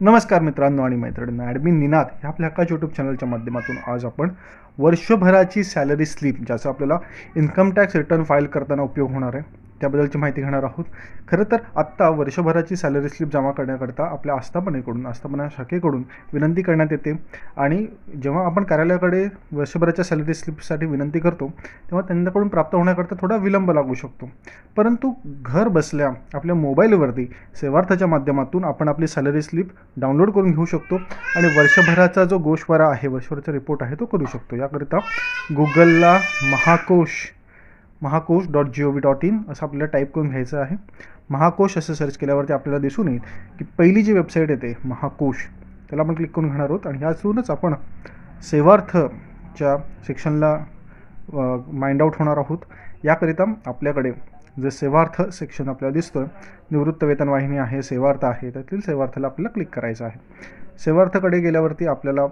नमस्कार मित्रांनो आणि मैत्रिणींनो, ॲडमिन निनाद ह्या आपल्या हक्काच्या यूट्यूब चॅनलच्या माध्यमातून आज आपण वर्षभराची सॅलरी स्लिप ज्याचा आपल्याला इन्कम टॅक्स रिटर्न फाईल करताना उपयोग होणार आहे त्याबद्दलची माहिती घेणार आहोत. खरं तर आत्ता वर्षभराची सॅलरी स्लिप जमा करण्याकरता आपल्या आस्थापना शाखेकडून विनंती करण्यात येते आणि जेव्हा आपण कार्यालयाकडे वर्षभराच्या सॅलरी स्लिपसाठी विनंती करतो तेव्हा त्यांच्याकडून प्राप्त होण्याकरता थोडा विलंब लागू शकतो. परंतु घर बसल्या आपल्या मोबाईलवरती सेवार्थच्या माध्यमातून आपण आपली सॅलरी स्लिप डाउनलोड करून घेऊ शकतो आणि वर्षभराचा जो गोषवारा आहे, वर्षभराचा रिपोर्ट आहे तो करू शकतो. याकरिता गुगलला महाकोश.gov.in असं आपल्याला टाईप करून घ्यायचं आहे. महाकोश असं सर्च केल्यावरती आपल्याला दिसून येईल की पहिली जी वेबसाईट येते महाकोश, त्याला आपण क्लिक करून घेणार आहोत आणि ह्यातूनच आपण सेवार्थच्या सेक्शनला माइंड आउट होणार आहोत. याकरिता आपल्याकडे जे सेवार्थ सेक्शन आपल्याला दिसतं, निवृत्त वेतन वाहिनी आहे, सेवार्थ आहे, त्यातील सेवार्थला आपल्याला क्लिक करायचं आहे. सेवार्थकडे गेल्यावरती आपल्याला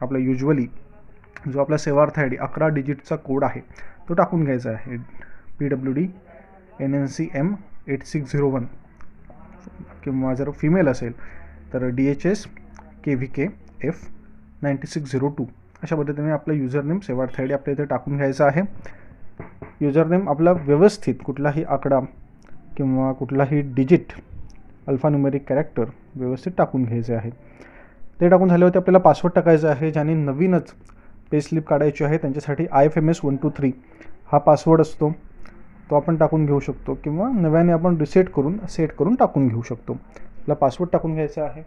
आपला युजली जो आपला सेवार्थ आय डी 11 डिजिटचा कोड आहे तो टाकून घ्यायचा आहे. PWD NNCM 8601 किंवा जर फिमेल असेल तर DHS KVK F 9602 अशा पद्धतीने आपला युजरनेम सेवार्थ आय डी आपल्या इथे टाकून घ्यायचा आहे. युजरनेम आपला व्यवस्थित कुठलाही आकडा किंवा कुठलाही डिजिट अल्फान्यूमेरिक कॅरेक्टर व्यवस्थित टाकून घ्यायचे आहे. ते टाकून झाल्यावरती आपल्याला पासवर्ड टाकायचा आहे. ज्यांनी नवीनच पे स्लिप काढायची आहे त्यांच्यासाठी IFMS 123 हा पासवर्ड असतो, तो आपण टाकून घेऊ शकतो किंवा नव्याने आपण सेट करून टाकून घेऊ शकतो. आपला पासवर्ड टाकून घ्यायचा आहे.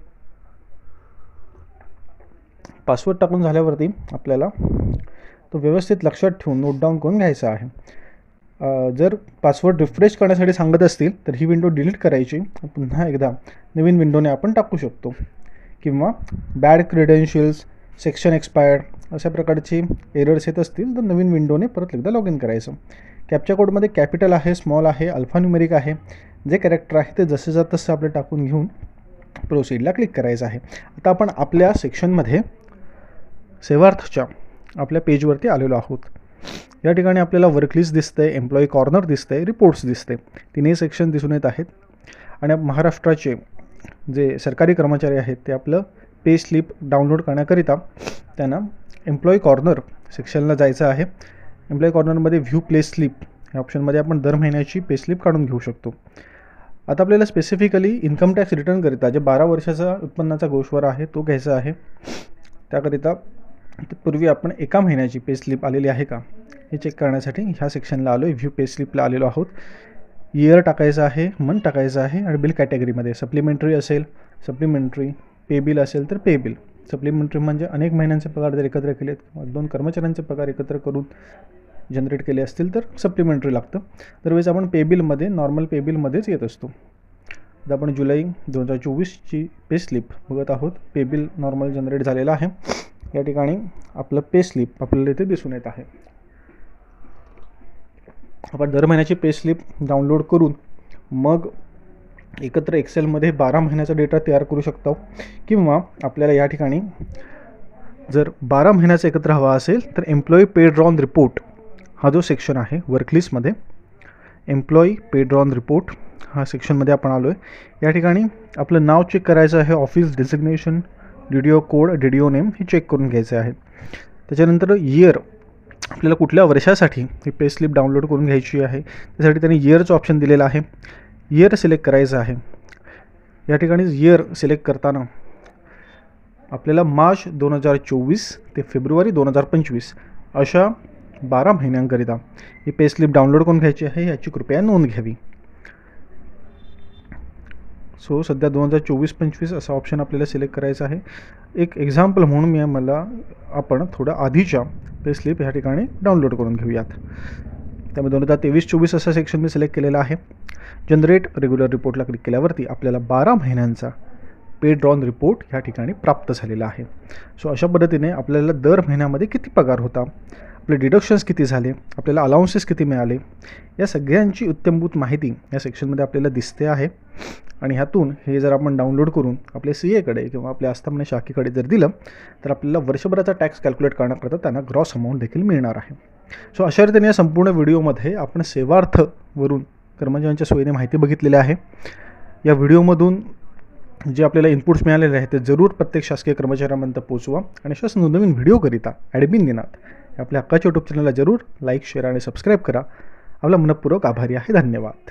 पासवर्ड टाकून झाल्यावरती आपल्याला तो व्यवस्थित लक्षात ठेवून नोट डाऊन करून घ्यायचा आहे. जर पासवर्ड रिफ्रेश करण्यासाठी सांगत असतील तर ही विंडो डिलीट करायची, पुन्हा एकदा नवीन विंडोने आपण टाकू शकतो. किंवा बॅड क्रेडेन्शियल्स, सेक्शन एक्सपायर्ड अशा प्रकारची एरर्स येत असतील तर नवीन विंडोने परत एकदा लॉग इन करायचं. कॅप्चा कोडमध्ये कॅपिटल आहे, स्मॉल आहे, अल्फान्यूमेरिक आहे, जे कॅरेक्टर आहे ते जसे जात तसं आपलं टाकून घेऊन प्रोसीडला क्लिक करायचं आहे. आता आपण आपल्या सेक्शनमध्ये सेवार्थच्या आपल्या पेजवरती आलेलो आहोत. या ठिकाणी आपल्याला वर्क लिस्ट दिसते, एम्प्लॉई कॉर्नर दिसते, रिपोर्ट्स दिसते, तिन्ही सेक्शन दिसून येत आहेत. आणि महाराष्ट्राचे जे सरकारी कर्मचारी आहेत ते आपलं पे स्लिप डाउनलोड करण्याकरिता त्यांना एम्प्लॉई कॉर्नर सेक्शनला जायचं आहे. एम्प्लॉई कॉर्नरमध्ये व्ह्यू पे स्लिप या ऑप्शनमध्ये आपण दर महिन्याची पे स्लिप काढून घेऊ शकतो. आता आपल्याला स्पेसिफिकली इन्कम टॅक्स रिटर्न करिता जे 12 वर्षाचा उत्पन्नाचा गोषवारा आहे तो घ्यायचा आहे. त्याकरिता पूर्वी आपण एका महिन्याची पे स्लिप आलेली आहे का हे चेक करण्यासाठी ह्या सेक्शनला आलो आहे. व्ह्यू पे स्लिपला आलेलो आहोत. इयर टाकायचं आहे, मंथ टाकायचं आहे आणि बिल कॅटेगरीमध्ये सप्लिमेंटरी असेल सप्लिमेंटरी, पे बिल असेल तर पे बिल. सप्लिमेंटरी म्हणजे अनेक महिन्यांचे पगार जर एकत्र केलेत किंवा 2 कर्मचाऱ्यांचे पगार एकत्र करून जनरेट केले असतील तर सप्लिमेंटरी लागतं. दरवेळेस आपण पे बिलमध्ये नॉर्मल पे बिलमध्येच येत असतो. आता आपण जुलै 2024ची पे स्लिप बघत आहोत. पे बिल नॉर्मल जनरेट झालेलं आहे. या ठिकाणी आपलं पे स्लिप आपल्याला इथे दिसून येत आहे. आपण दर महिन्याची पे स्लिप डाउनलोड करून मग एकत्र एक्सेलमध्ये 12 महिन्याचा डेटा तयार करू शकतो. किंवा आपल्याला या ठिकाणी जर 12 महिन्याचा एकत्र हवा असेल तर एम्प्लॉई पेड ऑन रिपोर्ट हा जो सेक्शन आहे वर्कलिस्टमध्ये, एम्प्लॉई पेड ऑन रिपोर्ट हा सेक्शनमध्ये आपण आलो आहे. या ठिकाणी आपलं नाव चेक करायचं आहे, office designation, DDO code, DDO name हे चेक करून घ्यायचं आहे. त्याच्यानंतर इयर आपल्याला कुठल्या वर्षासाठी ही पे स्लिप डाउनलोड करून घ्यायची आहे त्यासाठी त्यांनी इयरचं ऑप्शन दिलेलं आहे. इयर सिलेक्ट करायचं आहे. या ठिकाणी इयर सिलेक्ट करताना आपल्याला मार्च 2024 ते फेब्रुवारी 2025 अशा 12 महिन्यांकरिता ही पे स्लिप डाउनलोड करून घ्यायची आहे, याची कृपया नोंद घ्यावी. सो सध्या 2024-25 असा ऑप्शन आपल्याला सिलेक्ट करायचा आहे. एक एक्झाम्पल म्हणून आपण थोडं आधीच्या पे स्लिप ह्या ठिकाणी डाउनलोड करून घेऊयात. त्यामुळे 2023-24 असा सेक्शन मी सिलेक्ट केलेला आहे. जनरेट रेग्युलर रिपोर्टला क्लिक केल्यावरती आपल्याला 12 महिन्यांचा पेड ऑन रिपोर्ट ह्या ठिकाणी प्राप्त झालेला आहे. सो अशा पद्धतीने आपल्याला दर महिन्यामध्ये किती पगार होता, आपले डिडक्शन्स किती झाले, आपल्याला अलाउन्सेस किती मिळाले, या सगळ्यांची उत्तमभूत माहिती या सेक्शनमध्ये आपल्याला दिसते आहे. आणि ह्यातून हे जर आपण डाउनलोड करून आपल्या CAकडे किंवा आपल्या आस्थापना शाखेकडे जर दिलं तर आपल्याला वर्षभराचा टॅक्स कॅल्क्युलेट करण्याकरता त्यांना ग्रॉस अमाऊंट देखील मिळणार आहे. सो अशा रीतीने या संपूर्ण व्हिडिओमध्ये आपण सेवार्थवरून कर्मचाऱ्यांच्या सोयीने माहिती बघितलेली आहे. या व्हिडिओमधून जे आपल्याला इनपुट्स मिळालेले आहेत ते जरूर प्रत्येक शासकीय कर्मचाऱ्यांपर्यंत पोहोचवा आणि अशाच नवनवीन व्हिडिओकरिता ॲडमिन दिनात आपल्या हक्काच्या यूट्यूब चॅनलला जरूर लाईक शेअर आणि सबस्क्राईब करा. आपला मनपूर्वक आभारी आहे. धन्यवाद.